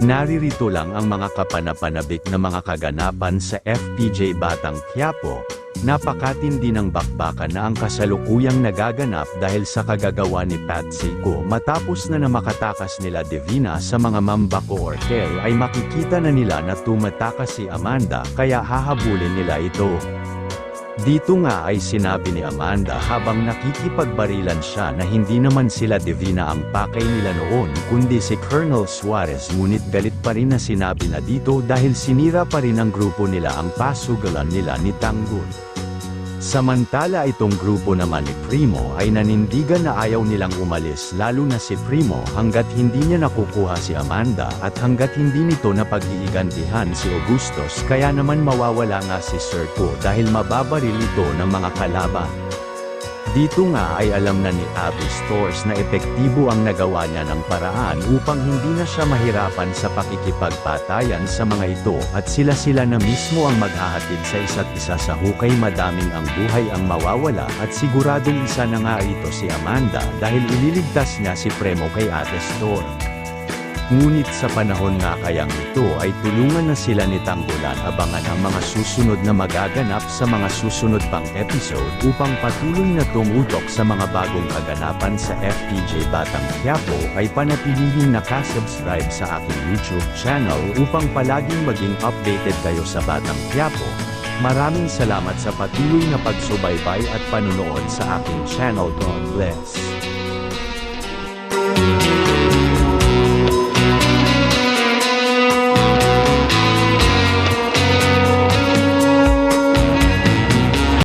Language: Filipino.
Naririto lang ang mga kapanapanabik na mga kaganapan sa FPJ Batang Quiapo. Napakatindi ng bakbakan na ang kasalukuyang nagaganap dahil sa kagagawa ni Patsy Ko matapos na makatakas nila Divina sa mga Mambaco Ortel ay makikita na nila na tumatakas si Amanda kaya hahabulin nila ito. Dito nga ay sinabi ni Amanda habang nakikipagbarilan siya na hindi naman sila Divina ang pakay nila noon kundi si Colonel Suarez, ngunit galit pa rin na sinabi na dito dahil sinira pa rin ng grupo nila ang pasugalan nila ni Tanggol. Samantala itong grupo naman ni Primo ay nanindigan na ayaw nilang umalis, lalo na si Primo hanggat hindi niya nakukuha si Amanda at hanggat hindi nito napag-iigantihan si Augustus, kaya naman mawawala nga si Sir Ko dahil mababaril ito ng mga kalaban. Dito nga ay alam na ni Abby Stores na epektibo ang nagawa niya ng paraan upang hindi na siya mahirapan sa pakikipagpatayan sa mga ito at sila na mismo ang maghahatid sa isa't isa sa hukay. Madaming ang buhay ang mawawala at siguradong isa na nga ito si Amanda dahil ililigtas niya si Premo kay Ate Store. Ngunit sa panahon nga kayang ito ay tulungan na sila ni Tanggolan. Abangan ang mga susunod na magaganap sa mga susunod pang episode upang patuloy na tumutok sa mga bagong kaganapan sa FPJ Batang Quiapo. Ay panatilihing nakasubscribe sa aking YouTube channel upang palaging maging updated kayo sa Batang Quiapo. Maraming salamat sa patuloy na pagsubaybay at panunood sa aking channel. God bless.